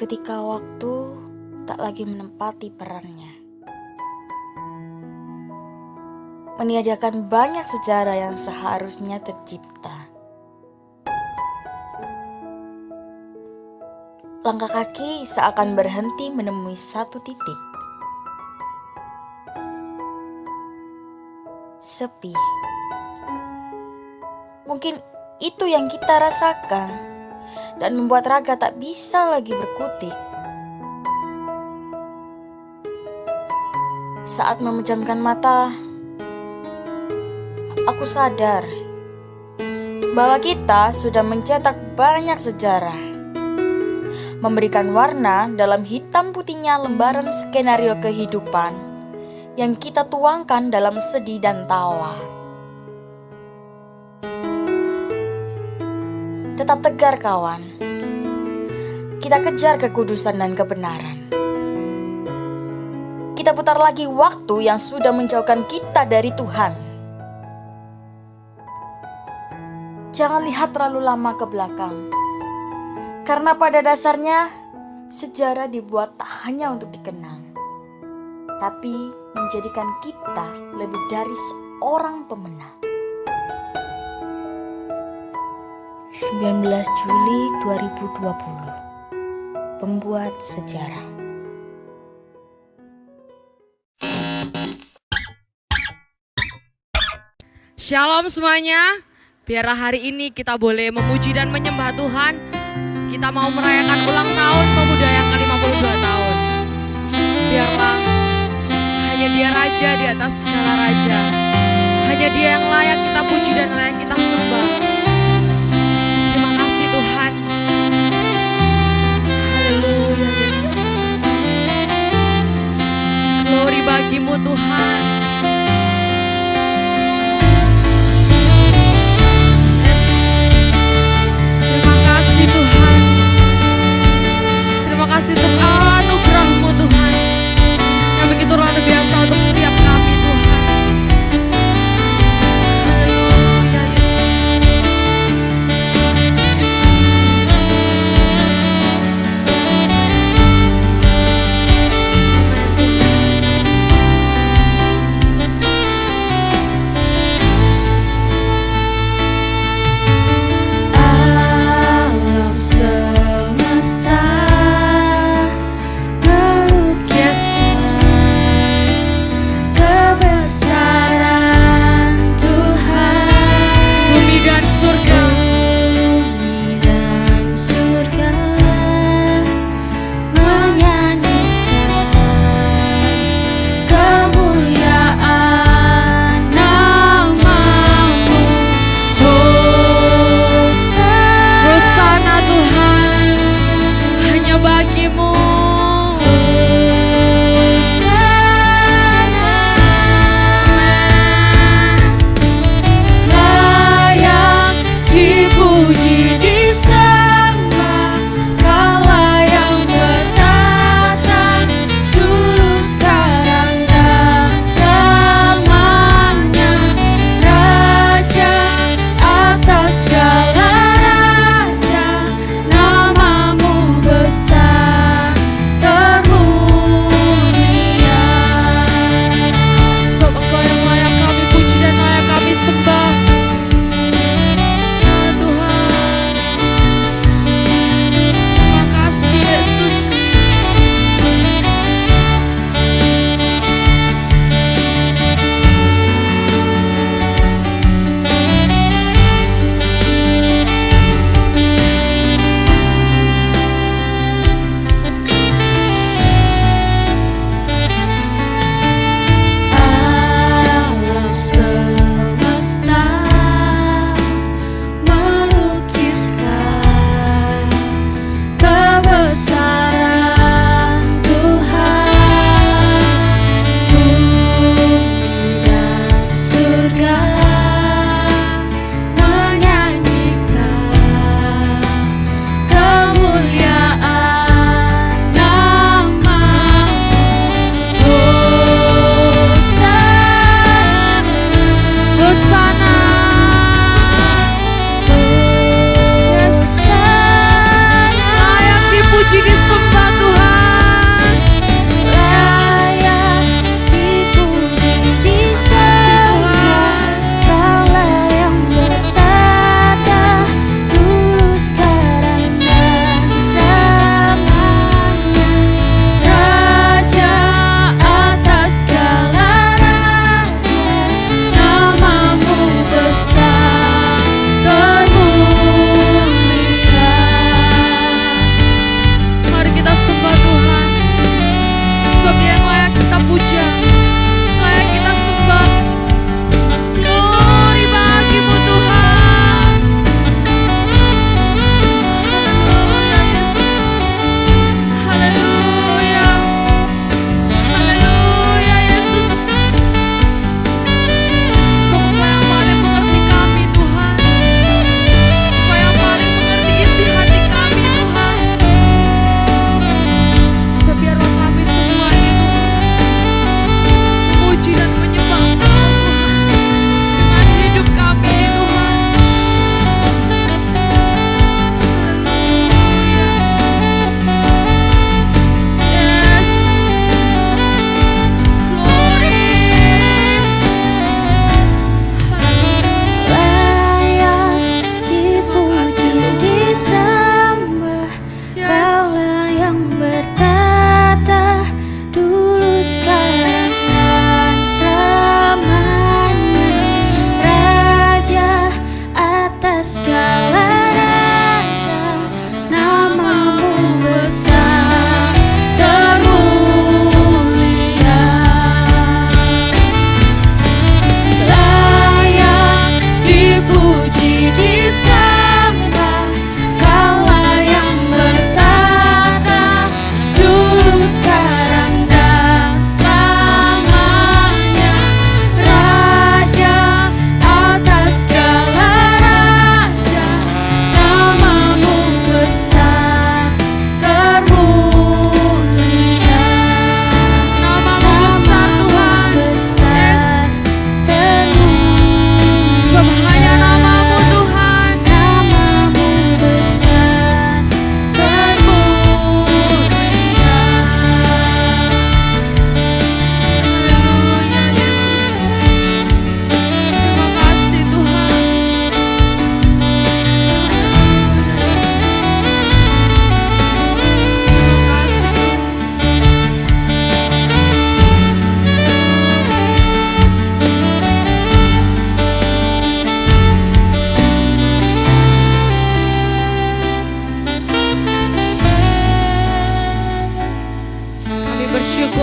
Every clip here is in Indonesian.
ketika waktu tak lagi menempati perannya. Meniadakan banyak sejarah yang seharusnya tercipta. Langkah kaki seakan berhenti menemui satu titik. Sepi. Mungkin itu yang kita rasakan dan membuat raga tak bisa lagi berkutik. Saat memejamkan mata, aku sadar bahwa kita sudah mencetak banyak sejarah, memberikan warna dalam hitam putihnya lembaran skenario kehidupan yang kita tuangkan dalam sedih dan tawa. Tetap tegar kawan, kita kejar kekudusan dan kebenaran. Kita putar lagi waktu yang sudah menjauhkan kita dari Tuhan. Jangan lihat terlalu lama ke belakang, karena pada dasarnya sejarah dibuat tak hanya untuk dikenang, tapi menjadikan kita lebih dari seorang pemenang. 19 Juli 2020, Pembuat Sejarah. Shalom semuanya, biarlah hari ini kita boleh memuji dan menyembah Tuhan. Kita mau merayakan ulang tahun pemuda yang ke-52 tahun. Biarlah hanya Dia Raja di atas segala raja. Hanya Dia yang layak kita puji dan layak kita sembah. Terima kasih Tuhan. Haleluya Yesus. Glory bagimu Tuhan. Terima kasih untuk anugerah-Mu Tuhan yang begitu luar biasa untuk setiap kami Tuhan. Haleluya Yesus.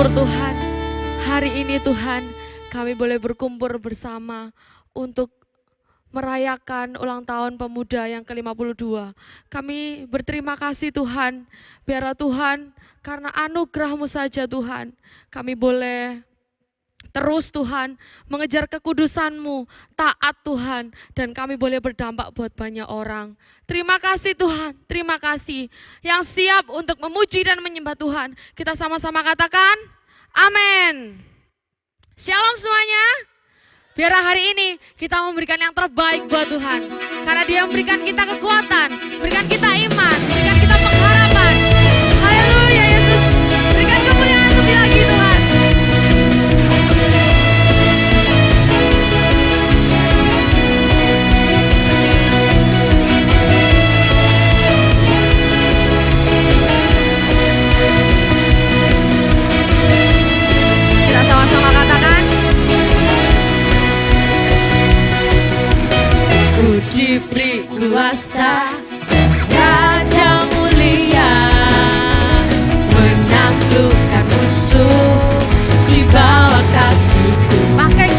bersyukur Tuhan. Hari ini Tuhan kami boleh berkumpul bersama untuk merayakan ulang tahun pemuda yang ke-52. Kami berterima kasih Tuhan, biarlah Tuhan karena anugerah-Mu saja Tuhan, kami boleh terus Tuhan mengejar kekudusan-Mu, taat Tuhan, dan kami boleh berdampak buat banyak orang. Terima kasih Tuhan, terima kasih yang siap untuk memuji dan menyembah Tuhan. Kita sama-sama katakan, amin. Shalom semuanya. Biar hari ini kita memberikan yang terbaik buat Tuhan. Karena Dia memberikan kita kekuatan, berikan kita iman, berikan kita pengharapan. Haleluya Yesus, berikan kemuliaan lebih lagi Tuhan. Kita sama-sama katakan, ku diberi kuasa, Raja mulia, menaklukkan musuh di bawah kakiku. Pakai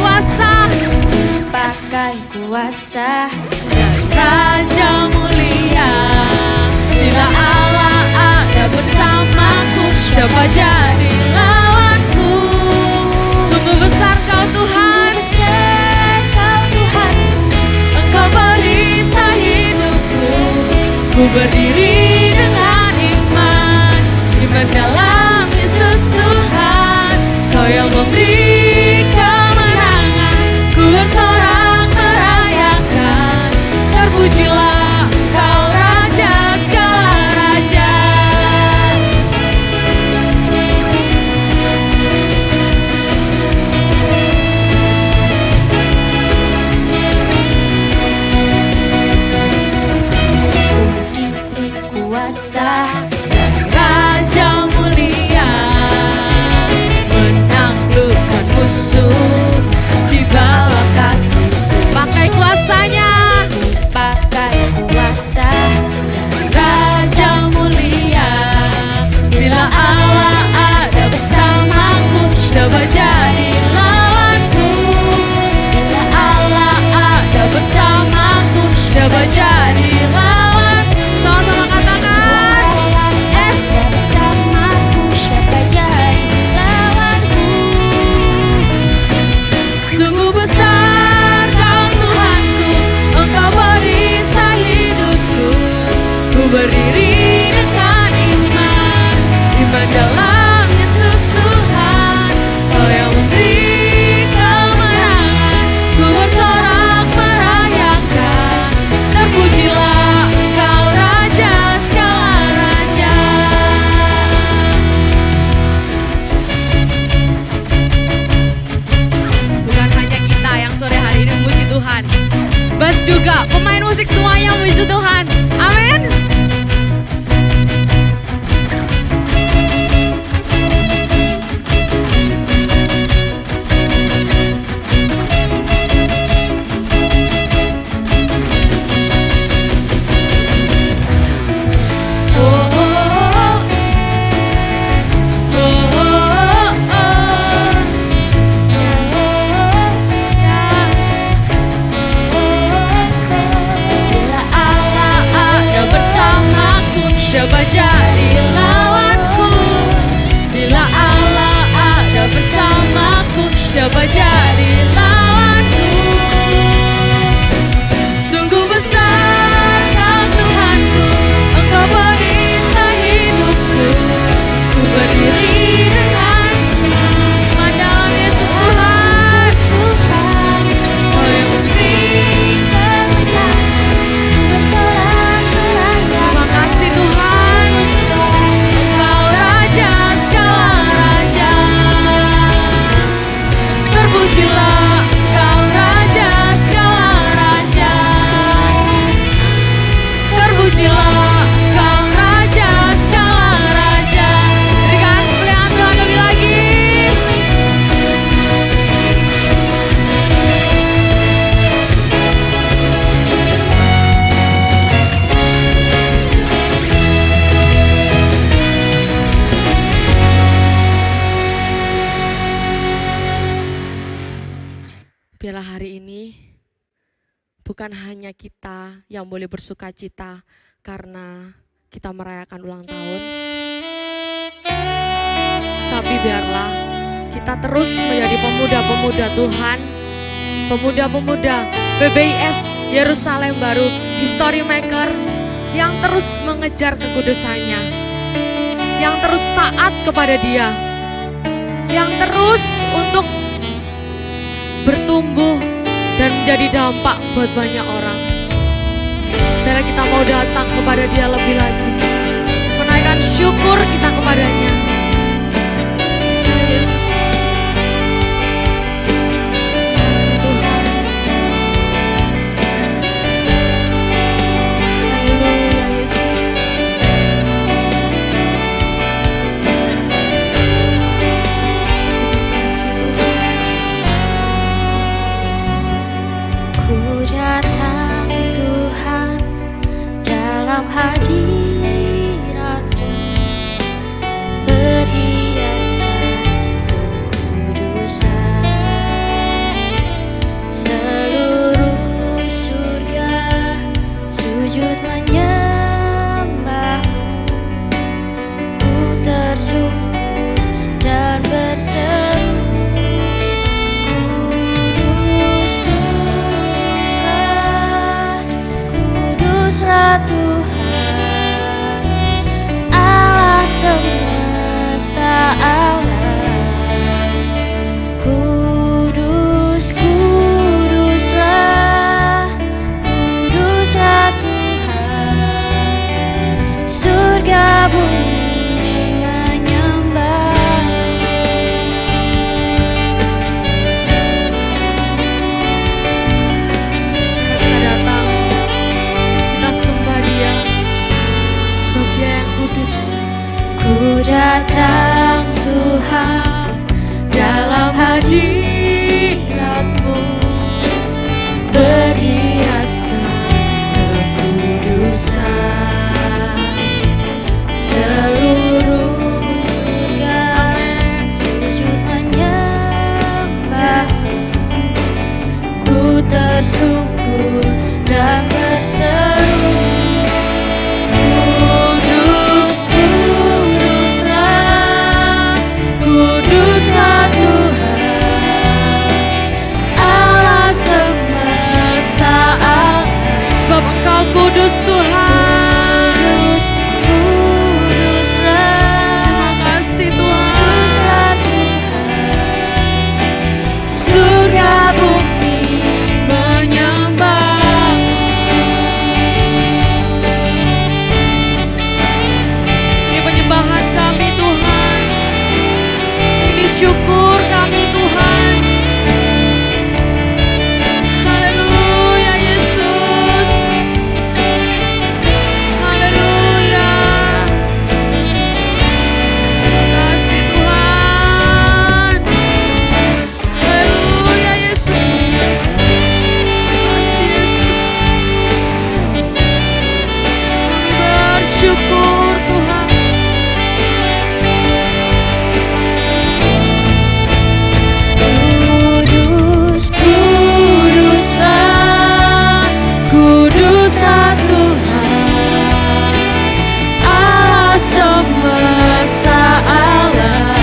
kuasa, Raja mulia, bila Allah ada bersamaku, siapa jadi lawanku? Sungguh besar Kau Tuhan, Engkau perisai hidupku. Ku berdiri dengan iman, iman dalam Yesus Tuhan. Kau yang memberi kemenangan, ku bersorak merayakan. Terpujilah Kau Raja segala raja. Kuasa Raja mulia, menaklukkan musuh di bawah kaki. Pakai kuasanya, pakai kuasa Raja mulia, bila Allah ada bersamaku, coba jadi lawanku. Bila Allah ada bersamaku, coba jadi lawan. Sama-sama katakan, yes. Bersamaku, siapa jadi lawanku? Sungguh besar Kau Tuhanku, Engkau perisai hidupku. Ku berdiri dengan iman, iman dalam Yesus Tuhan. Kau yang memberi kemenangan, ku bersorak merayakan. Terpujilah Kau Raja segala raja. Bukan hanya kita yang sore hari ini memuji Tuhan, Bas juga pemain musik semuanya memuji Tuhan. Amin. Bila Allah ada bersama bukan hanya kita yang boleh bersuka cita karena kita merayakan ulang tahun, tapi biarlah kita terus menjadi pemuda-pemuda Tuhan, pemuda-pemuda PBIS Yerusalem Baru, History Maker, yang terus mengejar kekudusannya, yang terus taat kepada Dia, yang terus untuk bertumbuh dan menjadi dampak buat banyak orang. Saudara, kita mau datang kepada Dia lebih lagi, menaikkan syukur kita kepadanya. Ya Yesus, kasih Tuhan. Haleluya Yesus. Kasih Tuhan. Ku datang Tuhan dalam hadirat-Mu, berhiaskan kekudusan. Seluruh surga sujud menyembah-Mu, ku tersungkur dan berseru, Kuduslah Tuhan, Allah semesta alam. Kuduslah Tuhan, surga bumi menyembah. Kita datang, kita sembah Dia sebab Dia yang kudus. Ku datang Tuhan dalam hadirat-Mu, berhiaskan kekudusan. Seluruh surga sujud menyembah-Mu, ku tersungkur dan berseru, Kuduslah Tuhan, Allah semesta alam. Sebab Engkau kudus Tuhan. Kuduslah, Terima kasih Tuhan. Kuduslah Tuhan, surga bumi menyembah. Ini penyembahan kami Tuhan. Ini syukur kami Tuhan. Haleluya Yesus. Haleluya. Kasih Tuhan. Haleluya Yesus. Kasih Yesus. Kami bersyukur Tuhan. Kuduslah Tuhan, Allah semesta alam.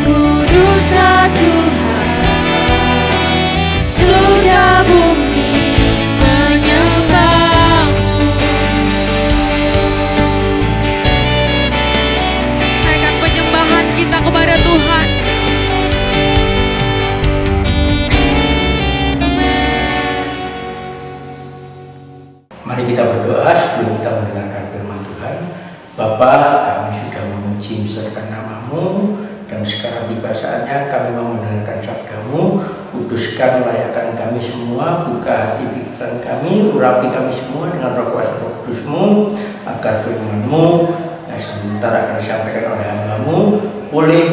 Kuduslah Tuhan, surga bumi menyembah-Mu. Naikkan penyembahan kita kepada Tuhan. Mari kita berdoa sebelum kita mendengarkan firman Tuhan. Bapa, kami sudah memuji misalkan nama-Mu, dan sekarang tiba saatnya kami mau mendengarkan sabda-Mu. Kuduskan, layakkan kami semua, buka hati pikiran kami, urapi kami semua dengan roh kuasa Roh Kudus-Mu, agar firman-Mu yang sebentar akan disampaikan oleh hamba-Mu boleh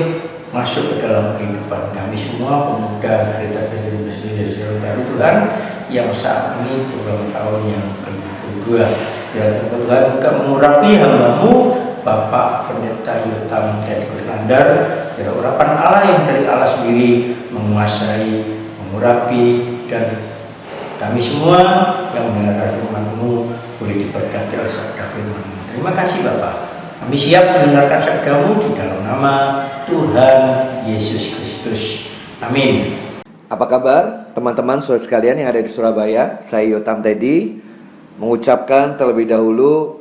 masuk ke dalam kehidupan kami semua, pemuda gereja Yerusalem Baru Tuhan, yang saat ini ulang tahun yang ke-52. Ya Tuhan, bukan mengurapi hamba-Mu Bapak Pendeta Yotam Dadi Kusnandar, biar urapan Allah yang dari Allah sendiri menguasai, mengurapi, dan kami semua yang mendengarkan firman-Mu boleh diberkati oleh sabda firman-Mu. Terima kasih Bapa. Kami siap mendengarkan sabda-Mu di dalam nama Tuhan Yesus Kristus. Amin. Apa kabar teman-teman saudara sekalian yang ada di Surabaya? Saya Yotam Teddy mengucapkan terlebih dahulu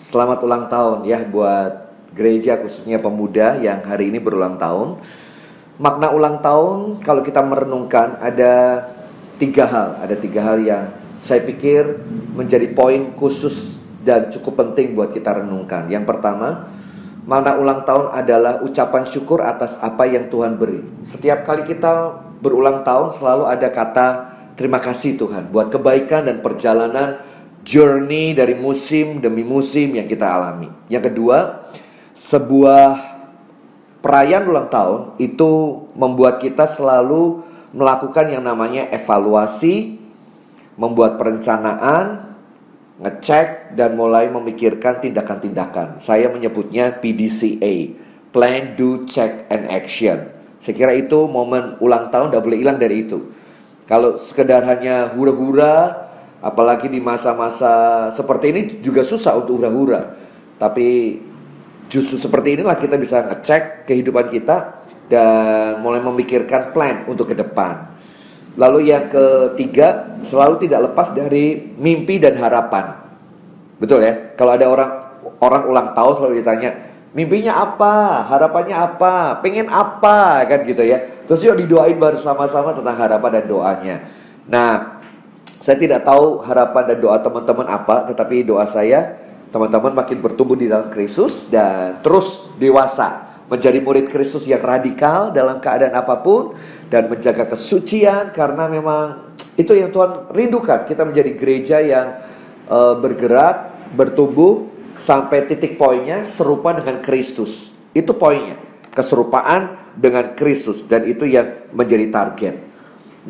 selamat ulang tahun ya buat gereja, khususnya pemuda yang hari ini berulang tahun. Makna ulang tahun kalau kita merenungkan ada tiga hal yang saya pikir menjadi poin khusus dan cukup penting buat kita renungkan. Yang pertama, makna ulang tahun adalah ucapan syukur atas apa yang Tuhan beri. Setiap kali kita berulang tahun selalu ada kata terima kasih Tuhan buat kebaikan dan perjalanan journey dari musim demi musim yang kita alami. Yang kedua, sebuah perayaan ulang tahun itu membuat kita selalu melakukan yang namanya evaluasi, membuat perencanaan, ngecek, dan mulai memikirkan tindakan-tindakan. Saya menyebutnya PDCA, Plan, Do, Check, and Action. Saya kira itu momen ulang tahun tidak boleh hilang dari itu. Kalau sekedar hanya hura-hura, apalagi di masa-masa seperti ini juga susah untuk hura-hura. Tapi justru seperti inilah kita bisa ngecek kehidupan kita dan mulai memikirkan plan untuk ke depan. Lalu yang ketiga, selalu tidak lepas dari mimpi dan harapan. Betul ya? Kalau ada orang ulang tahun selalu ditanya, mimpinya apa? Harapannya apa? Pengen apa? Kan gitu ya. Terus yuk didoain bersama-sama tentang harapan dan doanya. Nah, saya tidak tahu harapan dan doa teman-teman apa, tetapi doa saya teman-teman makin bertumbuh di dalam Kristus dan terus dewasa, menjadi murid Kristus yang radikal dalam keadaan apapun, dan menjaga kesucian, karena memang itu yang Tuhan rindukan. Kita menjadi gereja yang bergerak, bertumbuh sampai titik poinnya serupa dengan Kristus. Itu poinnya, keserupaan dengan Kristus, dan itu yang menjadi target.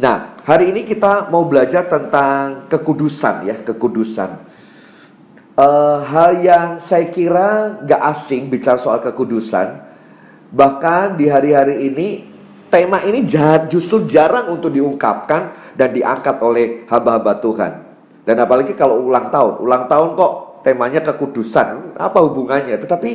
Nah, hari ini kita mau belajar tentang kekudusan ya, kekudusan. Hal yang saya kira gak asing bicara soal kekudusan. Bahkan di hari-hari ini tema ini justru jarang untuk diungkapkan dan diangkat oleh hamba-hamba Tuhan. Dan apalagi kalau ulang tahun kok temanya kekudusan, apa hubungannya? Tetapi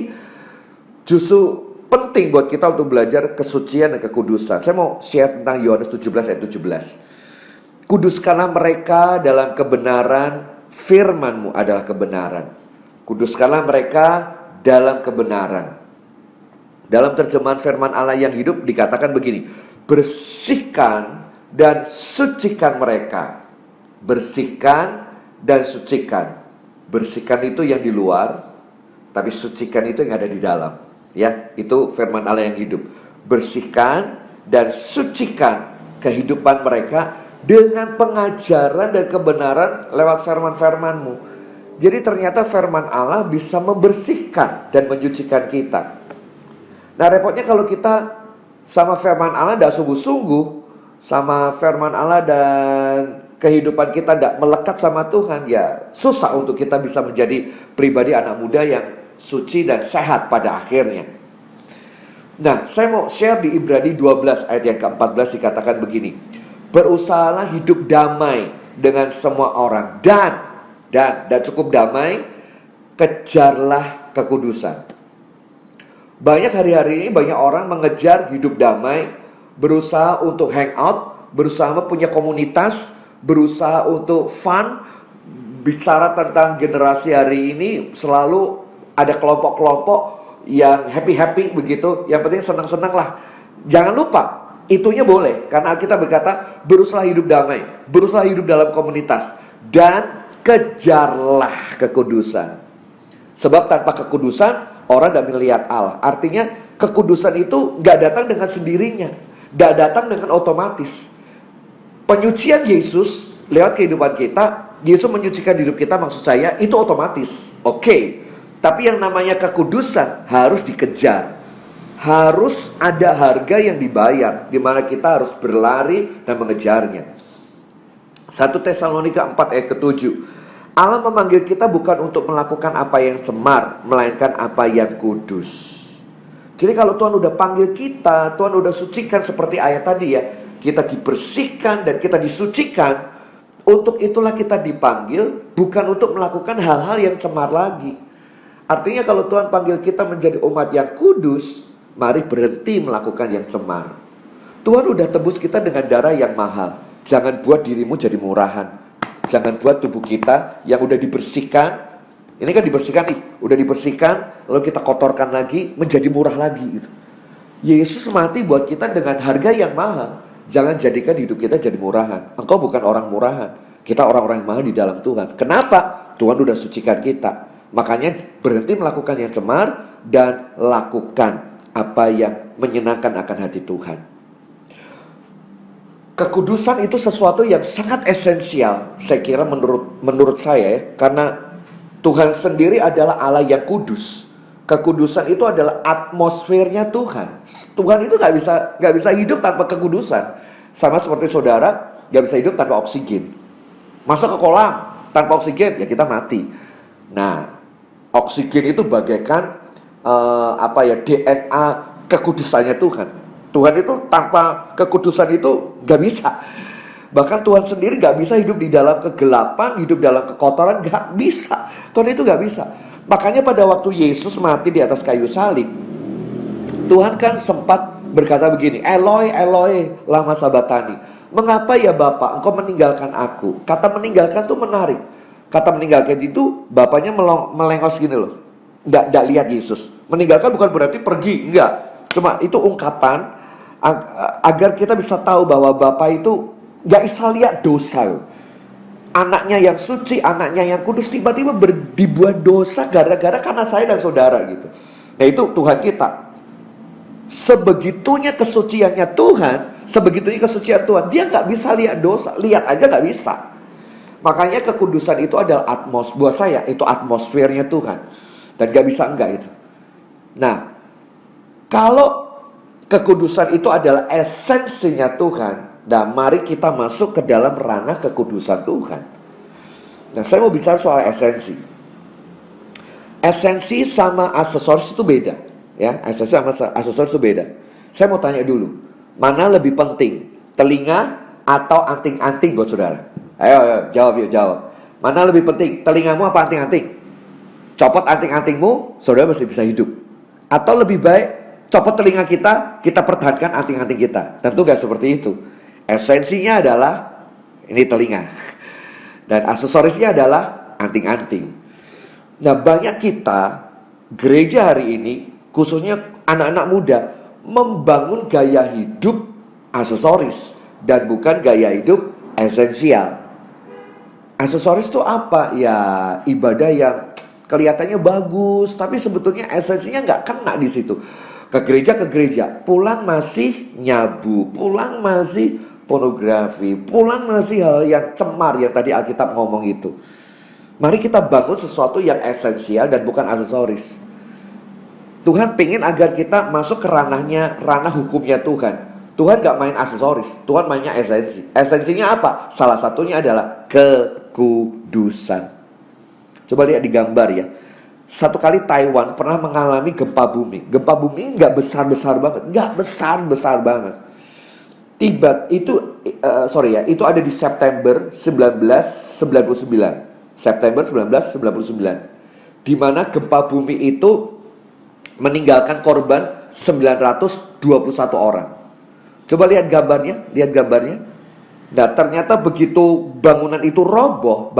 justru penting buat kita untuk belajar kesucian dan kekudusan. Saya mau share tentang Yohanes 17 ayat 17. Kuduskanlah mereka dalam kebenaran, firman-Mu adalah kebenaran. Kuduskanlah mereka dalam kebenaran. Dalam terjemahan firman Allah yang hidup dikatakan begini, bersihkan dan sucikan mereka. Bersihkan dan sucikan. Bersihkan itu yang di luar, tapi sucikan itu yang ada di dalam. Ya, itu firman Allah yang hidup. Bersihkan dan sucikan kehidupan mereka dengan pengajaran dan kebenaran lewat firman-firman-Mu. Jadi ternyata firman Allah bisa membersihkan dan menyucikan kita. Nah, repotnya kalau kita sama firman Allah tidak sungguh-sungguh, sama firman Allah dan kehidupan kita tidak melekat sama Tuhan, ya susah untuk kita bisa menjadi pribadi anak muda yang suci dan sehat pada akhirnya. Nah, saya mau share di Ibrani 12 ayat yang ke-14 dikatakan begini. Berusahalah hidup damai dengan semua orang dan cukup damai, kejarlah kekudusan. Banyak hari-hari ini banyak orang mengejar hidup damai, berusaha untuk hangout, berusaha punya komunitas, berusaha untuk fun. Bicara tentang generasi hari ini selalu ada kelompok-kelompok yang happy-happy begitu. Yang penting senang-senang lah. Jangan lupa, itunya boleh. Karena kita berkata, berusahalah hidup damai, berusahalah hidup dalam komunitas, dan kejarlah kekudusan. Sebab tanpa kekudusan, orang tidak melihat Allah. Artinya, kekudusan itu gak datang dengan sendirinya, gak datang dengan otomatis. Penyucian Yesus lewat kehidupan kita, Yesus menyucikan hidup kita, maksud saya, itu otomatis. Oke. Tapi yang namanya kekudusan harus dikejar. Harus ada harga yang dibayar, di mana kita harus berlari dan mengejarnya. 1 Tesalonika 4 ayat ke-7. Allah memanggil kita bukan untuk melakukan apa yang cemar, melainkan apa yang kudus. Jadi kalau Tuhan udah panggil kita, Tuhan udah sucikan seperti ayat tadi ya, kita dibersihkan dan kita disucikan. Untuk itulah kita dipanggil, bukan untuk melakukan hal-hal yang cemar lagi. Artinya kalau Tuhan panggil kita menjadi umat yang kudus, mari berhenti melakukan yang cemar. Tuhan udah tebus kita dengan darah yang mahal. Jangan buat dirimu jadi murahan. Jangan buat tubuh kita yang udah dibersihkan. Ini kan dibersihkan nih, udah dibersihkan, lalu kita kotorkan lagi, menjadi murah lagi gitu. Yesus mati buat kita dengan harga yang mahal. Jangan jadikan hidup kita jadi murahan. Engkau bukan orang murahan. Kita orang-orang yang mahal di dalam Tuhan. Kenapa? Tuhan udah sucikan kita. Makanya berhenti melakukan yang cemar dan lakukan apa yang menyenangkan akan hati Tuhan. Kekudusan itu sesuatu yang sangat esensial, saya kira menurut saya ya, karena Tuhan sendiri adalah Allah yang kudus. Kekudusan itu adalah atmosfernya Tuhan. Tuhan itu nggak bisa hidup tanpa kekudusan. Sama seperti saudara nggak bisa hidup tanpa oksigen. Masuk ke kolam tanpa oksigen ya kita mati. Nah, oksigen itu bagaikan DNA kekudusannya Tuhan. Tuhan itu tanpa kekudusan itu nggak bisa. Bahkan Tuhan sendiri gak bisa hidup di dalam kegelapan, hidup dalam kekotoran, gak bisa. Tuhan itu gak bisa. Makanya pada waktu Yesus mati di atas kayu salib, Tuhan kan sempat berkata begini, Eloi, Eloi, lama sabatani. Mengapa ya Bapa, engkau meninggalkan aku? Kata meninggalkan tuh menarik. Kata meninggalkan itu, Bapaknya melengos gini loh. Nggak lihat Yesus. Meninggalkan bukan berarti pergi, enggak. Cuma itu ungkapan agar kita bisa tahu bahwa Bapa itu gak bisa lihat dosa. Anaknya yang suci, anaknya yang kudus tiba-tiba dibuat dosa gara-gara karena saya dan saudara gitu. Nah itu Tuhan kita. Sebegitunya kesuciannya Tuhan, sebegitunya kesucian Tuhan, dia gak bisa lihat dosa. Lihat aja gak bisa. Makanya kekudusan itu adalah buat saya itu atmosfernya Tuhan. Dan gak bisa enggak itu. Nah, kalau kekudusan itu adalah esensinya Tuhan, nah, mari kita masuk ke dalam ranah kekudusan Tuhan. Nah, saya mau bicara soal esensi. Esensi sama aksesoris itu beda, ya. Esensi sama aksesoris itu beda. Saya mau tanya dulu, mana lebih penting, telinga atau anting-anting buat saudara? Ayo, jawab. Mana lebih penting, telingamu apa anting-anting? Copot anting-antingmu, saudara masih bisa hidup. Atau lebih baik, copot telinga kita pertahankan anting-anting kita. Tentu gak seperti itu. Esensinya adalah ini telinga dan aksesorisnya adalah anting-anting. Nah, banyak kita gereja hari ini, khususnya anak-anak muda, membangun gaya hidup aksesoris dan bukan gaya hidup esensial. Aksesoris itu apa? Ya ibadah yang kelihatannya bagus, tapi sebetulnya esensinya nggak kena di situ. Ke gereja, pulang masih nyabu, pulang masih pornografi, pulang masih hal yang cemar yang tadi Alkitab ngomong itu. Mari kita bangun sesuatu yang esensial dan bukan aksesoris. Tuhan pengen agar kita masuk ke ranah hukumnya Tuhan. Tuhan gak main aksesoris, Tuhan mainnya esensi. Esensinya apa? Salah satunya adalah kekudusan. Coba lihat di gambar ya. Satu kali Taiwan pernah mengalami gempa bumi. Gempa bumi gak besar-besar banget, gak besar-besar banget. Itu ada di September 1999. September 1999. Di mana gempa bumi itu meninggalkan korban 921 orang. Coba lihat gambarnya. Nah, ternyata begitu bangunan itu roboh,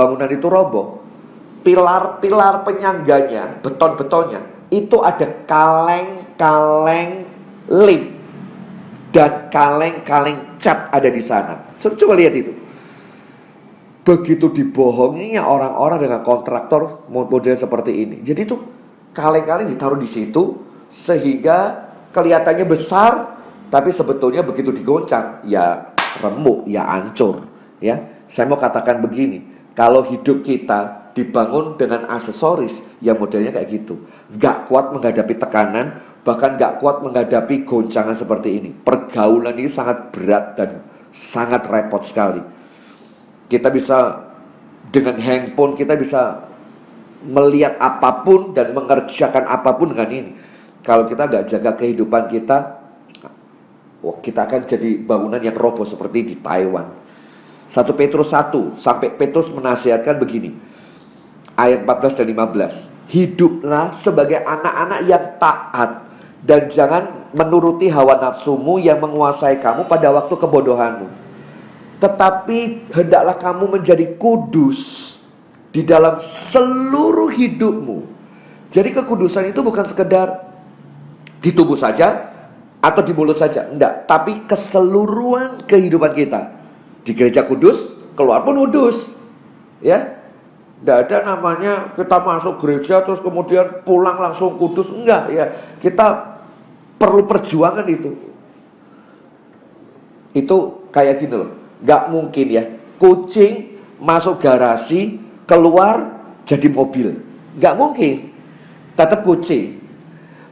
pilar-pilar penyangganya, beton-betonnya, itu ada kaleng-kaleng lem dan kaleng-kaleng cat ada di sana. Coba lihat itu. Begitu dibohonginya orang-orang dengan kontraktor model seperti ini. Jadi itu kaleng-kaleng ditaruh di situ sehingga kelihatannya besar, tapi sebetulnya begitu digoncang ya remuk, ya hancur. Ya, saya mau katakan begini, kalau hidup kita dibangun dengan aksesoris yang modelnya kayak gitu, gak kuat menghadapi tekanan, bahkan gak kuat menghadapi goncangan seperti ini. Pergaulan ini sangat berat dan sangat repot sekali. Kita bisa dengan handphone, kita bisa melihat apapun dan mengerjakan apapun dengan ini. Kalau kita nggak jaga kehidupan kita, kita akan jadi bangunan yang roboh seperti di Taiwan. 1 Petrus 1 sampai Petrus menasihatkan begini, ayat 14 dan 15. Hiduplah sebagai anak-anak yang taat, dan jangan menuruti hawa nafsumu yang menguasai kamu pada waktu kebodohanmu. Tetapi hendaklah kamu menjadi kudus di dalam seluruh hidupmu. Jadi kekudusan itu bukan sekedar di tubuh saja atau di mulut saja, enggak, tapi keseluruhan kehidupan kita. Di gereja kudus, keluar pun kudus. Ya. Enggak ada namanya kita masuk gereja terus kemudian pulang langsung kudus, enggak ya. Kita perlu perjuangan itu. Itu kayak gini loh. Enggak mungkin ya, kucing masuk garasi, keluar jadi mobil. Enggak mungkin. Tetap kucing.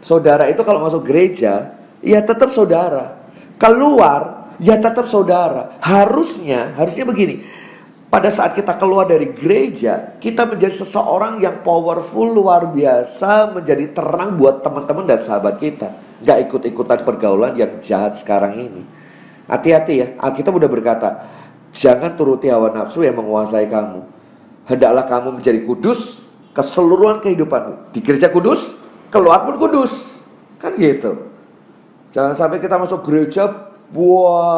Saudara itu kalau masuk gereja, ya tetap saudara. Keluar, ya tetap saudara. Harusnya begini. Pada saat kita keluar dari gereja, kita menjadi seseorang yang powerful, luar biasa, menjadi terang buat teman-teman dan sahabat kita. Gak ikut-ikutan pergaulan yang jahat sekarang ini. Hati-hati ya, Alkitab udah berkata, jangan turuti hawa nafsu yang menguasai kamu. Hendaklah kamu menjadi kudus keseluruhan kehidupanmu. Di gereja kudus, keluar pun kudus. Kan gitu. Jangan sampai kita masuk gereja,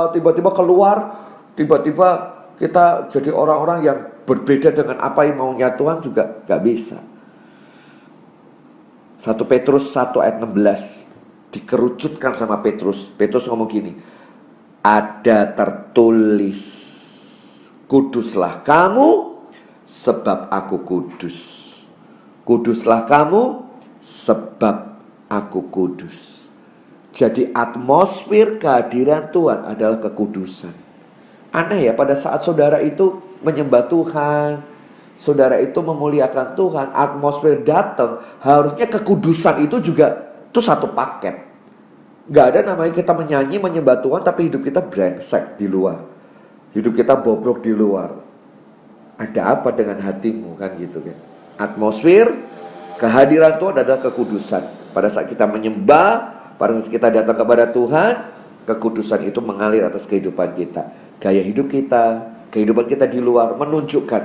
tiba-tiba keluar, tiba-tiba kita jadi orang-orang yang berbeda dengan apa yang maunya Tuhan juga gak bisa. 1 Petrus 1 ayat 16 dikerucutkan sama Petrus. Petrus ngomong gini, ada tertulis, kuduslah kamu sebab aku kudus. Kuduslah kamu sebab aku kudus. Jadi atmosfer kehadiran Tuhan adalah kekudusan. Aneh ya, pada saat saudara itu menyembah Tuhan, saudara itu memuliakan Tuhan, atmosfer datang, harusnya kekudusan itu juga itu satu paket. Gak ada namanya kita menyanyi menyembah Tuhan tapi hidup kita brengsek di luar, hidup kita bobrok di luar. Ada apa dengan hatimu, kan gitu kan. Atmosfer kehadiran Tuhan adalah kekudusan. Pada saat kita menyembah, pada saat kita datang kepada Tuhan, kekudusan itu mengalir atas kehidupan kita. Gaya hidup kita, kehidupan kita di luar menunjukkan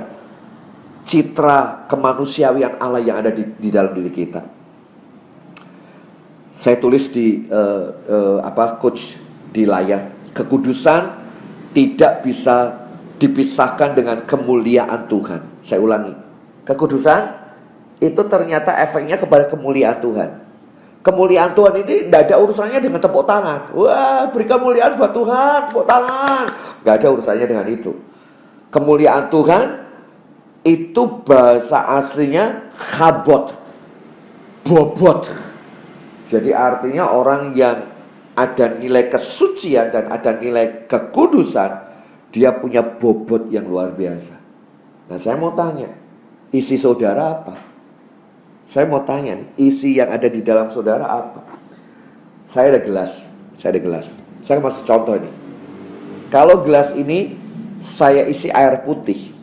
citra kemanusiaan Allah yang ada di dalam diri kita. Saya tulis di coach di layar, kekudusan tidak bisa dipisahkan dengan kemuliaan Tuhan. Saya ulangi, kekudusan itu ternyata efeknya kepada kemuliaan Tuhan. Kemuliaan Tuhan ini tidak ada urusannya dengan tepuk tangan. Wah, beri kemuliaan buat Tuhan, tepuk tangan. Gak ada urusannya dengan itu. Kemuliaan Tuhan itu bahasa aslinya habot, bobot. Jadi artinya orang yang ada nilai kesucian dan ada nilai kekudusan, dia punya bobot yang luar biasa. Nah, saya mau tanya, isi saudara apa? Saya mau tanya nih, isi yang ada di dalam saudara apa? Saya ada gelas. Saya kasih contoh nih. Kalau gelas ini saya isi air putih,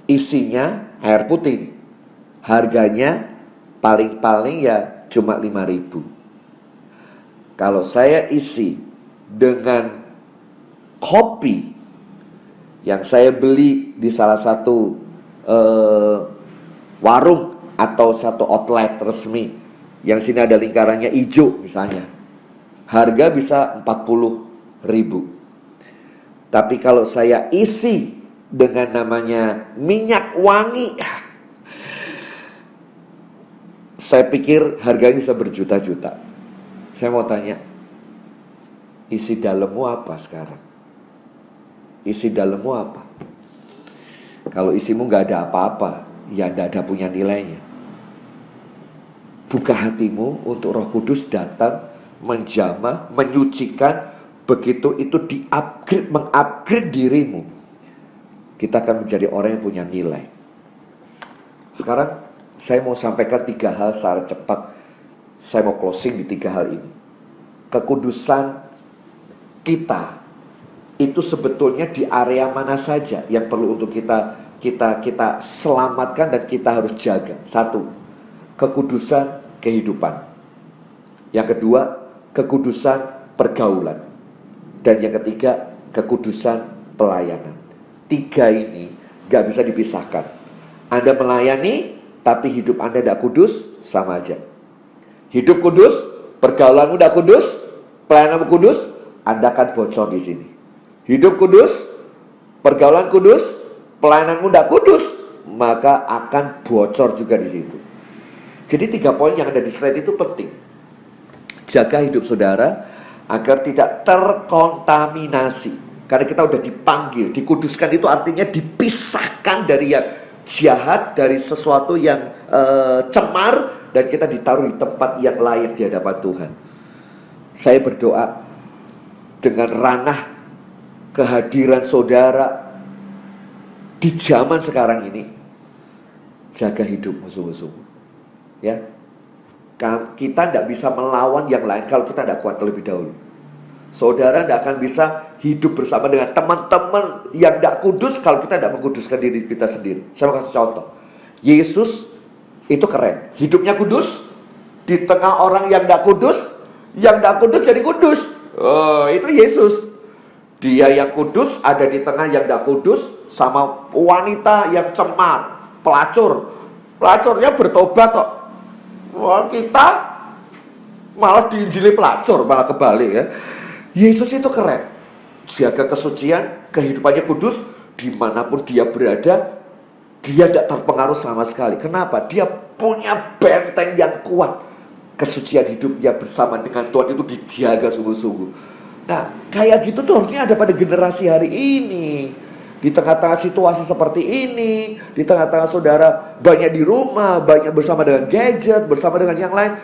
isinya air putih, harganya paling-paling ya cuma 5.000. Kalau saya isi dengan kopi yang saya beli di salah satu warung atau satu outlet resmi, yang sini ada lingkarannya hijau misalnya, harga bisa 40.000. Tapi kalau saya isi dengan namanya minyak wangi, saya pikir harganya bisa berjuta-juta. Saya mau tanya, isi dalammu apa sekarang? Isi dalammu apa? Kalau isimu gak ada apa-apa, ya gak ada punya nilainya. Buka hatimu untuk Roh Kudus datang, menjamah, menyucikan. Begitu itu di-upgrade, mengupgrade dirimu, kita akan menjadi orang yang punya nilai. Sekarang saya mau sampaikan 3 hal secara cepat. Saya mau closing di 3 hal ini. Kekudusan kita itu sebetulnya di area mana saja yang perlu untuk kita selamatkan dan kita harus jaga. 1, kekudusan kehidupan. Yang kedua, kekudusan pergaulan. Dan yang ketiga, kekudusan pelayanan. 3 ini gak bisa dipisahkan. Anda melayani, tapi hidup Anda tidak kudus, sama aja. Hidup kudus, pergaulanmu tidak kudus, pelayananmu kudus, Anda akan bocor di sini. Hidup kudus, pergaulan kudus, pelayananmu tidak kudus, maka akan bocor juga di situ. Jadi 3 poin yang ada di slide itu penting. Jaga hidup saudara agar tidak terkontaminasi. Karena kita udah dipanggil, dikuduskan itu artinya dipisahkan dari yang jahat, dari sesuatu yang cemar, dan kita ditaruh di tempat yang layak di hadapan Tuhan. Saya berdoa dengan ranah kehadiran saudara di zaman sekarang ini, jaga hidupmu sungguh-sungguh. Ya, kita tidak bisa melawan yang lain kalau kita tidak kuat terlebih dahulu. Saudara tidak akan bisa hidup bersama dengan teman-teman yang tidak kudus kalau kita tidak mengkuduskan diri kita sendiri. Saya mau kasih contoh. Yesus itu keren, hidupnya kudus di tengah orang yang tidak kudus. Yang tidak kudus jadi kudus. Oh, itu Yesus. Dia yang kudus ada di tengah yang tidak kudus, sama wanita yang cemar, pelacur. Pelacurnya bertobat kok. Wah, kita malah diinjili pelacur, malah kebalik ya. Yesus itu keren. Jaga kesucian, kehidupannya kudus, dimanapun dia berada, dia tidak terpengaruh sama sekali. Kenapa? Dia punya benteng yang kuat. Kesucian hidupnya bersama dengan Tuhan itu dijaga sungguh-sungguh. Nah, kayak gitu tuh harusnya ada pada generasi hari ini. Di tengah-tengah situasi seperti ini, di tengah-tengah saudara banyak di rumah, banyak bersama dengan gadget, bersama dengan yang lain,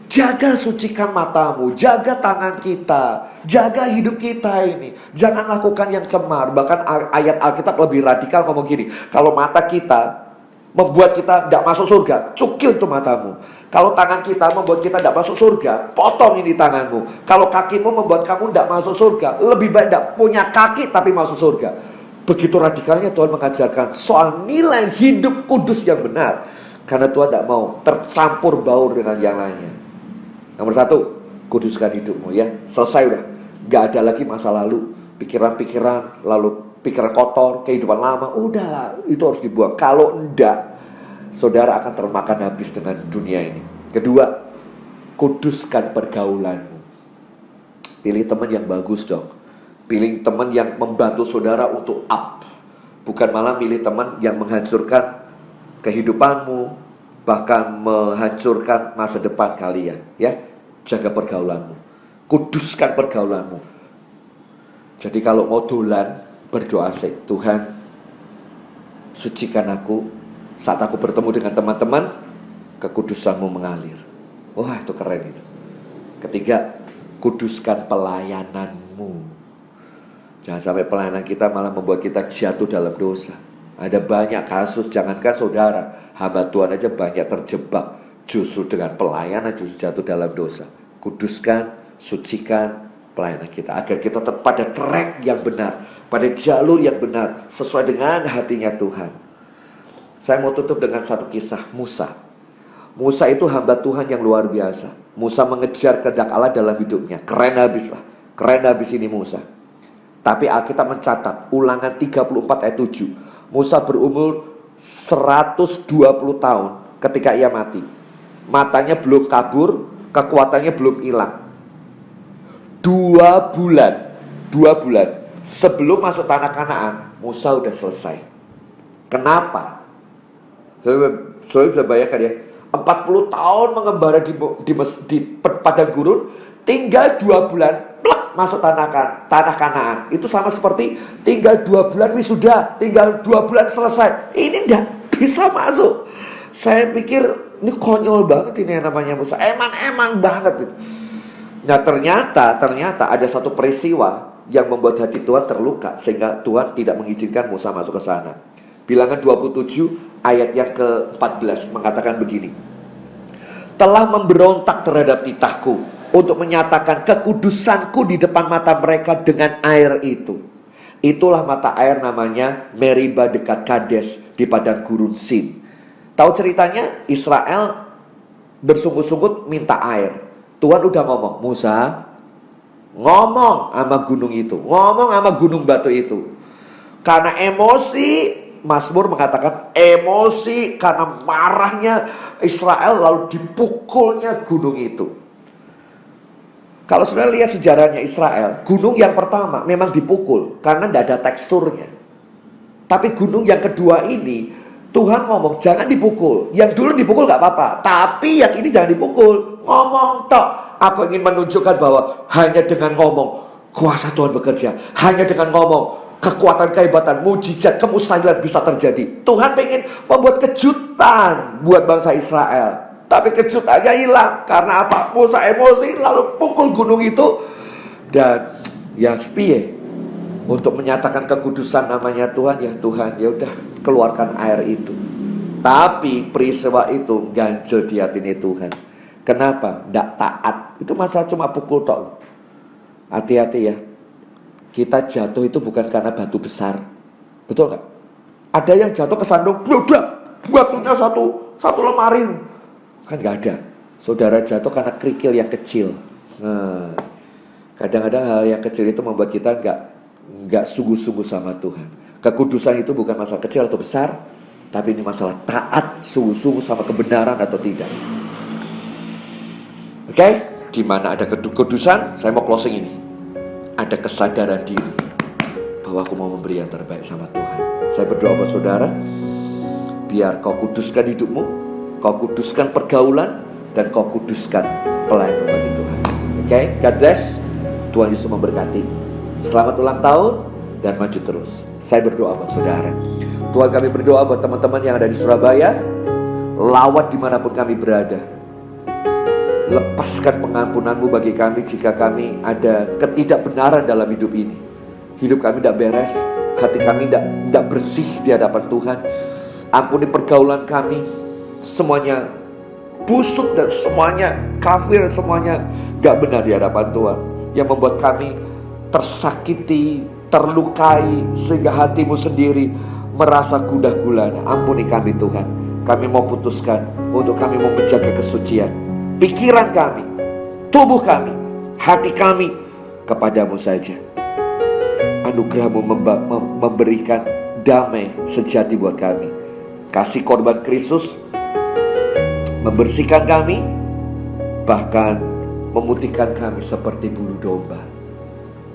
jaga sucikan matamu, jaga tangan kita, jaga hidup kita ini. Jangan lakukan yang cemar. Bahkan ayat Alkitab lebih radikal ngomong gini, kalau mata kita membuat kita tidak masuk surga, cukil tuh matamu. Kalau tangan kita membuat kita tidak masuk surga, potong ini tanganmu. Kalau kakimu membuat kamu tidak masuk surga, lebih baik tidak punya kaki tapi masuk surga. Begitu radikalnya Tuhan mengajarkan soal nilai hidup kudus yang benar. Karena Tuhan tidak mau tercampur baur dengan yang lainnya. Nomor 1, kuduskan hidupmu ya. Selesai udah. Gak ada lagi masa lalu, pikiran-pikiran, lalu pikiran kotor, kehidupan lama. Udahlah, itu harus dibuang. Kalau enggak, saudara akan termakan habis dengan dunia ini. Kedua, kuduskan pergaulanmu. Pilih teman yang bagus dong. Pilih teman yang membantu saudara untuk up. Bukan malah pilih teman yang menghancurkan kehidupanmu, bahkan menghancurkan masa depan kalian. Ya, jaga pergaulanmu. Kuduskan pergaulanmu. Jadi kalau mau dolan, berdoa sih, Tuhan, sucikan aku. Saat aku bertemu dengan teman-teman, kekudusanmu mengalir. Wah, itu keren itu. Ketiga, kuduskan pelayananmu. Jangan sampai pelayanan kita malah membuat kita jatuh dalam dosa. Ada banyak kasus, jangankan saudara, hamba Tuhan aja banyak terjebak justru dengan pelayanan, justru jatuh dalam dosa. Kuduskan, sucikan pelayanan kita agar kita tetap pada track yang benar, pada jalur yang benar, sesuai dengan hatinya Tuhan. Saya mau tutup dengan satu kisah Musa. Musa itu hamba Tuhan yang luar biasa. Musa mengejar kehendak Allah dalam hidupnya. Keren habis lah. Keren habis ini Musa. Tapi Alkitab mencatat, Ulangan 34 ayat 7. Musa berumur 120 tahun ketika ia mati. Matanya belum kabur, kekuatannya belum hilang. 2 bulan sebelum masuk tanah Kanaan, Musa udah selesai. Kenapa? Saya bisa bayangkan ya, 40 tahun mengembara di padang gurun, tinggal 2 bulan plak, masuk tanah Kanaan. Itu sama seperti tinggal 2 bulan wisuda, tinggal 2 bulan selesai. Ini enggak bisa masuk. Saya pikir ini konyol banget ini yang namanya Musa. Eman banget itu. Nah ternyata ada satu peristiwa yang membuat hati Tuhan terluka sehingga Tuhan tidak mengizinkan Musa masuk ke sana. Bilangan 27 ayat yang ke-14 mengatakan begini. Telah memberontak terhadap titahku untuk menyatakan kekudusanku di depan mata mereka dengan air itu. Itulah mata air namanya Meriba dekat Kades di padang gurun Sin. Tahu ceritanya? Israel bersungguh-sungguh minta air. Tuhan udah ngomong, Musa, ngomong sama gunung itu, ngomong sama gunung batu itu. Karena emosi, Mazmur mengatakan emosi karena marahnya Israel lalu dipukulnya gunung itu. Kalau sudah lihat sejarahnya Israel, gunung yang pertama memang dipukul karena tidak ada teksturnya. Tapi gunung yang kedua ini, Tuhan ngomong jangan dipukul. Yang dulu dipukul gak apa-apa, tapi yang ini jangan dipukul. Ngomong tok. Aku ingin menunjukkan bahwa hanya dengan ngomong kuasa Tuhan bekerja. Hanya dengan ngomong kekuatan, kehebatan, mujizat, kemustahilan bisa terjadi. Tuhan pengen membuat kejutan buat bangsa Israel. Tapi kejutannya hilang. Karena apa? Musa emosi lalu pukul gunung itu. Dan ya sepie untuk menyatakan kekudusan namanya Tuhan. Ya Tuhan, ya udah keluarkan air itu. Tapi peristiwa itu ganjel di hatinya Tuhan. Kenapa? Tidak taat. Itu masalah cuma pukul tok. Hati-hati ya. Kita jatuh itu bukan karena batu besar. Betul nggak? Ada yang jatuh kesandung, bludak, batunya satu lemari. Kan nggak ada. Saudara jatuh karena kerikil yang kecil. Nah, kadang-kadang hal yang kecil itu membuat kita nggak sungguh-sungguh sama Tuhan. Kekudusan itu bukan masalah kecil atau besar, tapi ini masalah taat sungguh-sungguh sama kebenaran atau tidak. Oke? Di mana ada kekudusan, saya mau closing ini. Ada kesadaran diri bahwa aku mau memberi yang terbaik sama Tuhan. Saya berdoa buat saudara, biar kau kuduskan hidupmu, kau kuduskan pergaulan, dan kau kuduskan pelayanan bagi Tuhan. Oke? God bless. Tuhan Yesus memberkati. Selamat ulang tahun dan maju terus. Saya berdoa buat saudara. Tuhan, kami berdoa buat teman-teman yang ada di Surabaya, lawat dimanapun kami berada. Lepaskan pengampunan-Mu bagi kami jika kami ada ketidakbenaran dalam hidup ini. Hidup kami tidak beres, hati kami tidak bersih di hadapan Tuhan. Ampuni pergaulan kami, semuanya busuk dan semuanya kafir, semuanya gak benar di hadapan Tuhan. Yang membuat kami tersakiti, terlukai, sehingga hati-Mu sendiri merasa gundah gulana. Ampuni kami Tuhan. Kami mau putuskan untuk kami mau menjaga kesucian pikiran kami, tubuh kami, hati kami kepadamu saja. Anugerah-Mu memberikan damai sejati buat kami. Kasih korban Kristus membersihkan kami, bahkan memutihkan kami seperti bulu domba.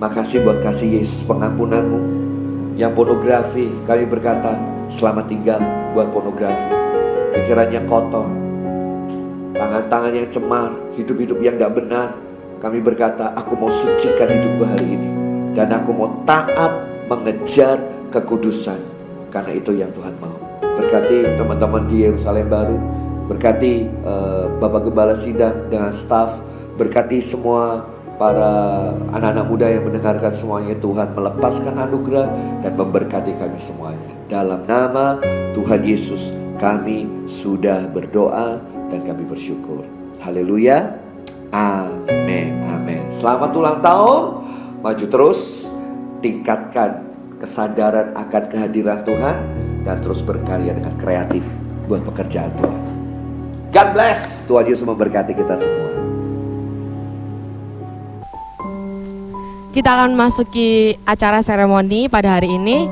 Makasih buat kasih Yesus, pengampunan-Mu. Yang pornografi, kami berkata selamat tinggal buat pornografi. Pikirannya kotor, tangan-tangan yang cemar, hidup-hidup yang tidak benar. Kami berkata, aku mau sucikan hidupku hari ini, dan aku mau taat mengejar kekudusan, karena itu yang Tuhan mau. Berkati teman-teman di Yerusalem Baru, berkati Bapak Gembala Sidang dengan staf, berkati semua para anak-anak muda yang mendengarkan semuanya. Tuhan melepaskan anugerah dan memberkati kami semuanya. Dalam nama Tuhan Yesus kami sudah berdoa dan kami bersyukur. Haleluya. Amin. Amin. Selamat ulang tahun. Maju terus. Tingkatkan kesadaran akan kehadiran Tuhan. Dan terus berkarya dengan kreatif buat pekerjaan Tuhan. God bless. Tuhan Yesus memberkati kita semua. Kita akan memasuki acara seremoni pada hari ini.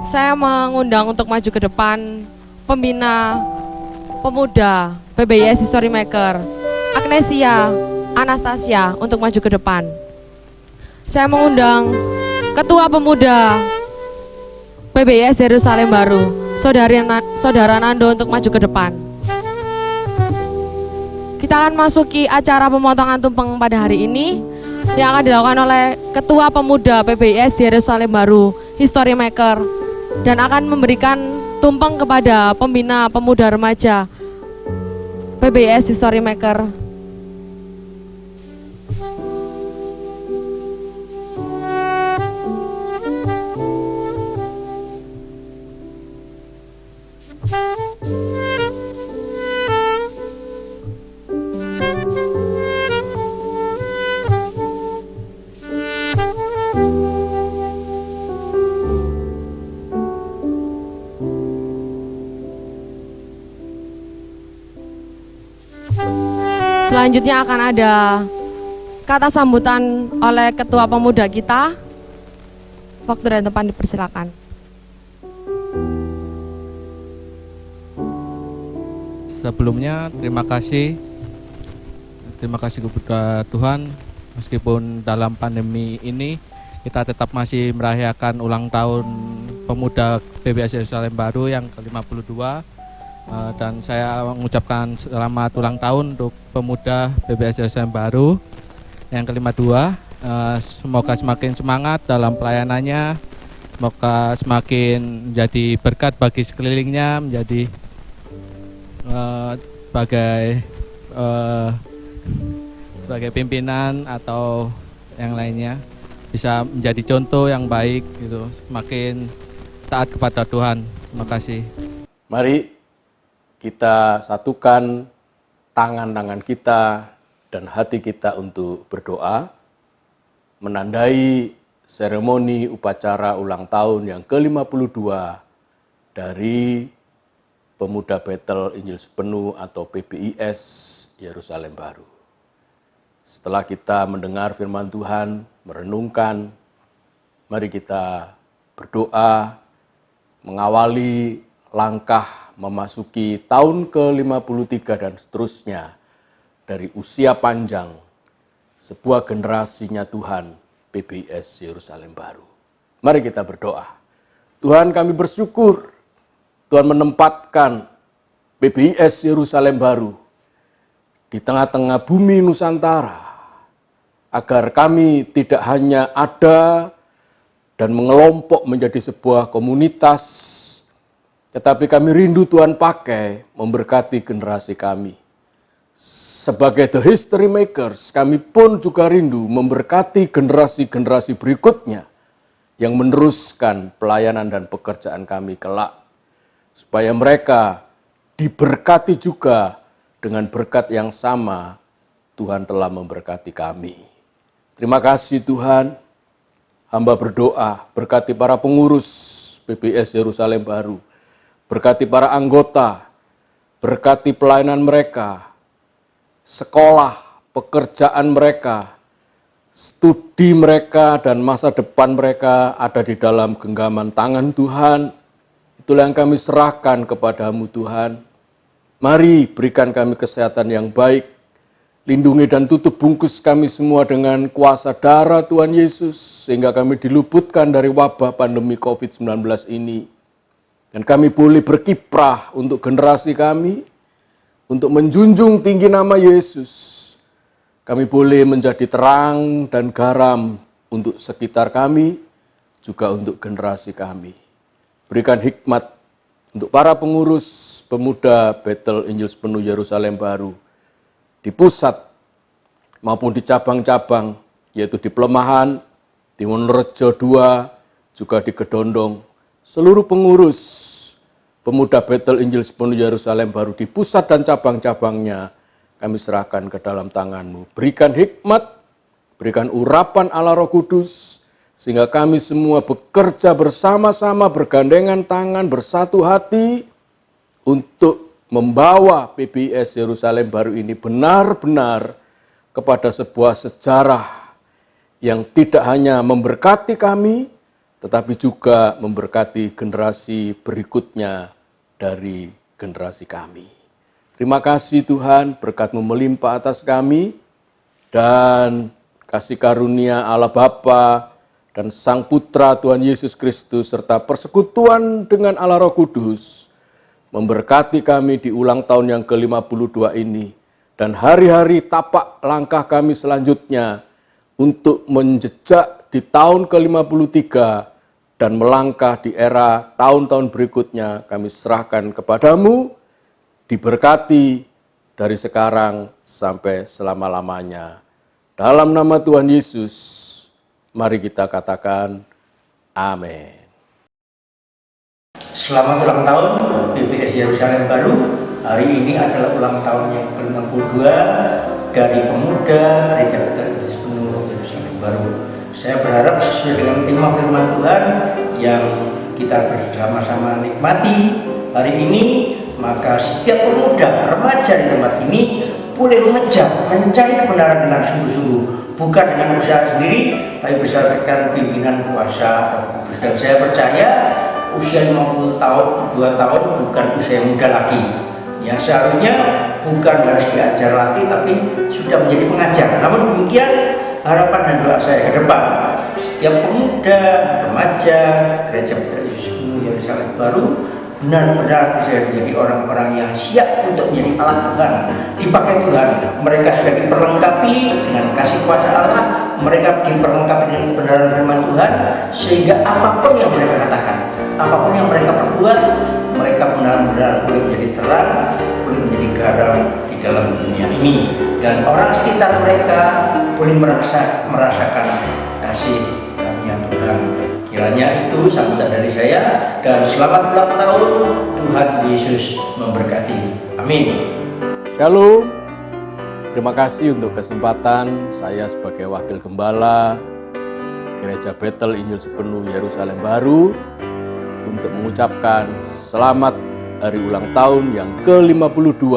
Saya mengundang untuk maju ke depan pembina pemuda PBIS History Maker, Agnesia Anastasia, untuk maju ke depan. Saya mengundang Ketua Pemuda PBIS Yerusalem Baru, Saudara Nando, untuk maju ke depan. Kita akan masuki acara pemotongan tumpeng pada hari ini yang akan dilakukan oleh Ketua Pemuda PBIS Yerusalem Baru, History Maker, dan akan memberikan tumpeng kepada pembina pemuda remaja PBIS History Maker. Selanjutnya akan ada kata sambutan oleh Ketua Pemuda kita. Waktu dan tempat dipersilakan. Sebelumnya terima kasih kepada Tuhan, meskipun dalam pandemi ini kita tetap masih merayakan ulang tahun Pemuda PBS Yerusalem Baru yang ke-52, dan saya mengucapkan selamat ulang tahun untuk Pemuda PBS Yerusalem Baru yang ke-52. Semoga semakin semangat dalam pelayanannya, semoga semakin menjadi berkat bagi sekelilingnya, menjadi sebagai pimpinan atau yang lainnya, bisa menjadi contoh yang baik gitu, semakin taat kepada Tuhan. Terima kasih. Mari kita satukan tangan-tangan kita dan hati kita untuk berdoa, menandai seremoni upacara ulang tahun yang ke-52 dari Pemuda Bethel Injil Sepenuh atau PBIS Yerusalem Baru. Setelah kita mendengar firman Tuhan, merenungkan, mari kita berdoa mengawali langkah memasuki tahun ke-53 dan seterusnya dari usia panjang sebuah generasinya Tuhan PBIS Yerusalem Baru. Mari kita berdoa. Tuhan, kami bersyukur Tuhan menempatkan PBIS Yerusalem Baru di tengah-tengah bumi Nusantara, agar kami tidak hanya ada dan mengelompok menjadi sebuah komunitas, tetapi kami rindu Tuhan pakai memberkati generasi kami. Sebagai The History Makers, kami pun juga rindu memberkati generasi-generasi berikutnya yang meneruskan pelayanan dan pekerjaan kami kelak, supaya mereka diberkati juga dengan berkat yang sama Tuhan telah memberkati kami. Terima kasih Tuhan, hamba berdoa, berkati para pengurus PBIS Yerusalem Baru, berkati para anggota, berkati pelayanan mereka, sekolah, pekerjaan mereka, studi mereka, dan masa depan mereka ada di dalam genggaman tangan Tuhan. Itulah yang kami serahkan kepadamu Tuhan. Mari berikan kami kesehatan yang baik. Lindungi dan tutup bungkus kami semua dengan kuasa darah Tuhan Yesus, sehingga kami diluputkan dari wabah pandemi COVID-19 ini. Dan kami boleh berkiprah untuk generasi kami, untuk menjunjung tinggi nama Yesus. Kami boleh menjadi terang dan garam untuk sekitar kami, juga untuk generasi kami. Berikan hikmat untuk para pengurus Pemuda Bethel Injil Sepenuh Yerusalem Baru di pusat maupun di cabang-cabang, yaitu di Pelemahan, di Wonorejo 2, juga di Kedondong. Seluruh pengurus Pemuda Bethel Injil Sepenuh Yerusalem Baru di pusat dan cabang-cabangnya kami serahkan ke dalam tangan-Mu. Berikan hikmat, berikan urapan Allah Roh Kudus, sehingga kami semua bekerja bersama-sama, bergandengan tangan, bersatu hati, untuk membawa PBIS Yerusalem Baru ini benar-benar kepada sebuah sejarah yang tidak hanya memberkati kami, tetapi juga memberkati generasi berikutnya dari generasi kami. Terima kasih Tuhan, berkat-Mu melimpah atas kami, dan kasih karunia Allah Bapa dan Sang Putra Tuhan Yesus Kristus serta persekutuan dengan Allah Roh Kudus memberkati kami di ulang tahun yang ke-52 ini, dan hari-hari tapak langkah kami selanjutnya untuk menjejak di tahun ke-53 dan melangkah di era tahun-tahun berikutnya. Kami serahkan kepadamu, diberkati dari sekarang sampai selama-lamanya. Dalam nama Tuhan Yesus, mari kita katakan amin. Selamat ulang tahun PBIS Yerusalem Baru. Hari ini adalah ulang tahun yang ke-62 dari Pemuda Gereja Bethel Injil Sepenuh Yerusalem Baru. Saya berharap sesuai dengan tema firman Tuhan yang kita bersama-sama nikmati hari ini, maka setiap pemuda, remaja di tempat ini boleh mengejar, mencari kebenaran dengan sungguh-sungguh, bukan dengan usaha sendiri, tapi berdasarkan pimpinan kuasa Roh Kudus. Dan saya percaya usia 50 tahun, 2 tahun bukan usia yang muda lagi. Ya, seharusnya bukan harus diajar lagi, tapi sudah menjadi pengajar. Namun demikian, harapan dan doa saya ke depan, setiap pemuda, remaja, Gereja Betel Yesus Penuh Yerusalem Baru benar-benar bisa menjadi orang-orang yang siap untuk menjadi alat Tuhan, dipakai Tuhan. Mereka sudah diperlengkapi dengan kasih kuasa Allah, mereka diperlengkapi dengan kebenaran firman Tuhan, sehingga apapun yang mereka katakan, apapun yang mereka perbuat, mereka benar-benar boleh menjadi terang, boleh menjadi garam di dalam dunia ini, dan orang sekitar mereka boleh merasakan kasih karunia Tuhan. Kiranya itu sambutan dari saya, dan selamat ulang tahun. Tuhan Yesus memberkati. Amin. Shalom. Terima kasih untuk kesempatan saya sebagai wakil gembala Gereja Betel Injil Sepenuh Yerusalem Baru untuk mengucapkan selamat hari ulang tahun yang ke-52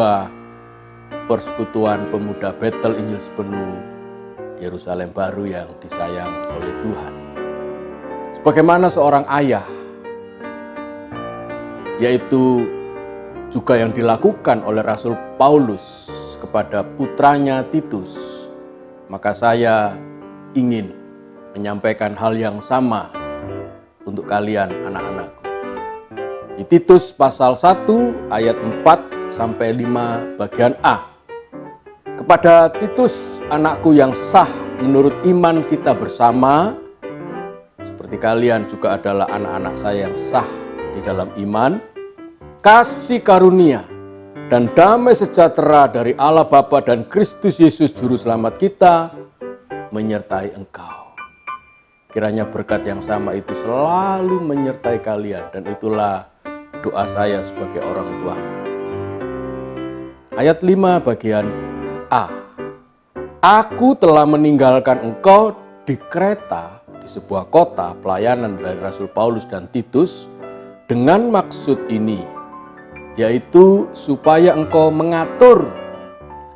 Persekutuan Pemuda Betel Injil Sepenuh Yerusalem Baru yang disayang oleh Tuhan. Bagaimana seorang ayah, yaitu juga yang dilakukan oleh Rasul Paulus kepada putranya Titus, maka saya ingin menyampaikan hal yang sama untuk kalian anak-anakku. Di Titus pasal 1 ayat 4 sampai 5 bagian A. Kepada Titus, anakku yang sah menurut iman kita bersama, seperti kalian juga adalah anak-anak saya yang sah di dalam iman, kasih karunia dan damai sejahtera dari Allah Bapa dan Kristus Yesus Juru Selamat kita menyertai engkau. Kiranya berkat yang sama itu selalu menyertai kalian, dan itulah doa saya sebagai orang tua. Ayat 5 bagian A. Aku telah meninggalkan engkau di Kreta, di sebuah kota pelayanan dari Rasul Paulus dan Titus, dengan maksud ini, yaitu supaya engkau mengatur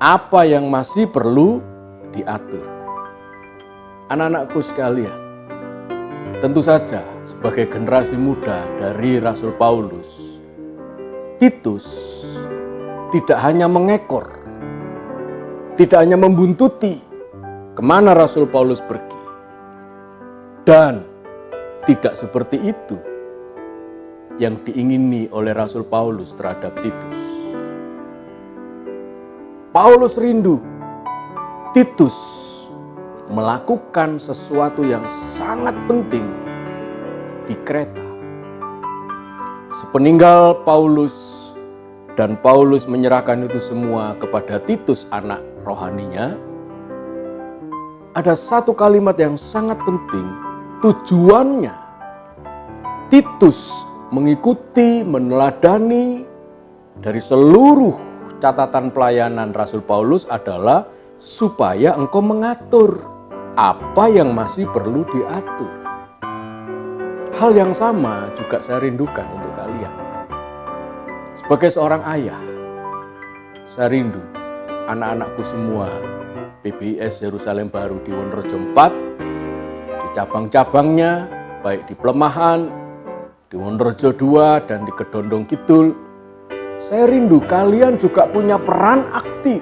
apa yang masih perlu diatur. Anak-anakku sekalian, tentu saja sebagai generasi muda dari Rasul Paulus, Titus tidak hanya mengekor, tidak hanya membuntuti kemana Rasul Paulus pergi. Dan tidak seperti itu yang diingini oleh Rasul Paulus terhadap Titus. Paulus rindu Titus melakukan sesuatu yang sangat penting di Kreta. Sepeninggal Paulus, dan Paulus menyerahkan itu semua kepada Titus anak rohaninya, ada satu kalimat yang sangat penting. Tujuannya Titus mengikuti, meneladani dari seluruh catatan pelayanan Rasul Paulus adalah supaya engkau mengatur apa yang masih perlu diatur. Hal yang sama juga saya rindukan untuk kalian. Sebagai seorang ayah, saya rindu anak-anakku semua PBIS Yerusalem Baru di Wonorejo 4, di cabang-cabangnya, baik di Pelemahan, di Wonorejo 2, dan di Kedondong Kidul. Saya rindu kalian juga punya peran aktif,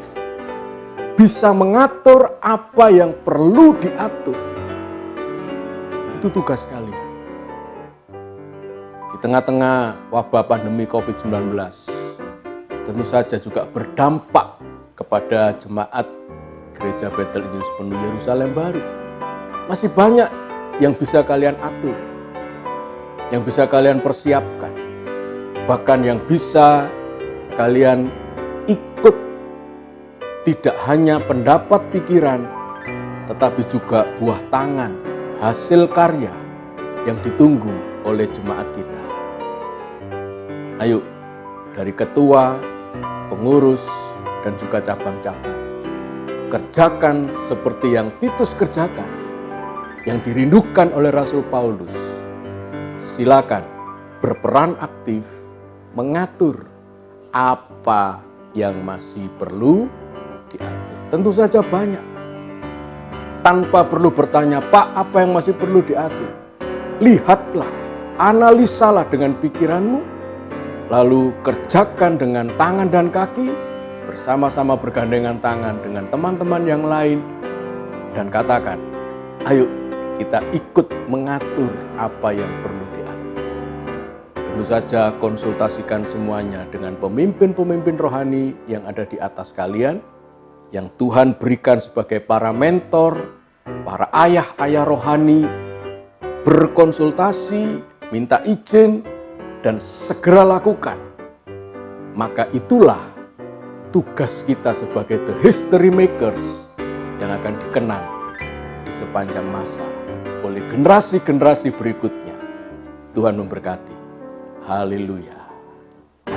bisa mengatur apa yang perlu diatur. Itu tugas kalian. Di tengah-tengah wabah pandemi COVID-19, tentu saja juga berdampak kepada jemaat Gereja Betel Injil Sepenuh Yerusalem Baru. Masih banyak yang bisa kalian atur, yang bisa kalian persiapkan, bahkan yang bisa kalian ikut, tidak hanya pendapat pikiran, tetapi juga buah tangan, hasil karya yang ditunggu oleh jemaat kita. Ayo, dari ketua, pengurus, dan juga cabang-cabang, kerjakan seperti yang Titus kerjakan, yang dirindukan oleh Rasul Paulus. Silakan berperan aktif mengatur apa yang masih perlu diatur? Tentu saja banyak. Tanpa perlu bertanya, Pak, apa yang masih perlu diatur? Lihatlah, analisalah dengan pikiranmu, lalu kerjakan dengan tangan dan kaki, bersama-sama bergandengan tangan dengan teman-teman yang lain, dan katakan, ayo kita ikut mengatur apa yang perlu diatur. Tentu saja konsultasikan semuanya dengan pemimpin-pemimpin rohani yang ada di atas kalian, yang Tuhan berikan sebagai para mentor, para ayah-ayah rohani, berkonsultasi, minta izin, dan segera lakukan. Maka itulah tugas kita sebagai the history makers yang akan dikenang di sepanjang masa oleh generasi-generasi berikutnya. Tuhan memberkati. Haleluya.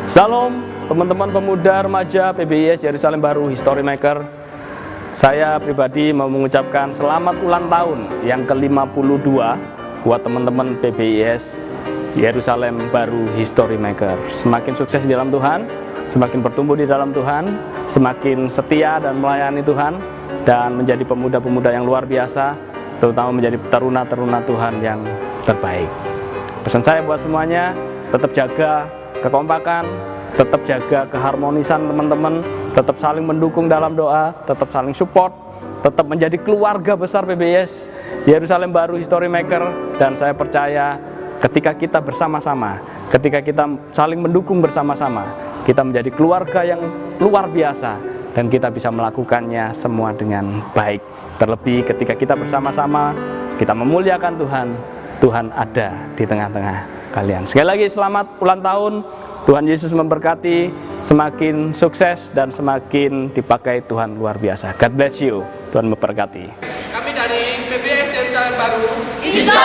Salam teman-teman pemuda remaja PBIS Yerusalem Baru History Maker. Saya pribadi mau mengucapkan selamat ulang tahun yang ke-52 buat teman-teman PBIS Yerusalem Baru History Maker. Semakin sukses di dalam Tuhan, semakin bertumbuh di dalam Tuhan, semakin setia dan melayani Tuhan, dan menjadi pemuda-pemuda yang luar biasa, terutama menjadi taruna-taruna Tuhan yang terbaik. Pesan saya buat semuanya, tetap jaga kekompakan, tetap jaga keharmonisan teman-teman, tetap saling mendukung dalam doa, tetap saling support, tetap menjadi keluarga besar PBIS Yerusalem Baru History Maker. Dan saya percaya ketika kita bersama-sama, ketika kita saling mendukung bersama-sama, kita menjadi keluarga yang luar biasa dan kita bisa melakukannya semua dengan baik. Terlebih ketika kita bersama-sama, kita memuliakan Tuhan, Tuhan ada di tengah-tengah kalian. Sekali lagi selamat ulang tahun. Tuhan Yesus memberkati, semakin sukses dan semakin dipakai Tuhan luar biasa. God bless you. Tuhan memberkati. Kami dari PBIS Yerusalem Baru. Bisa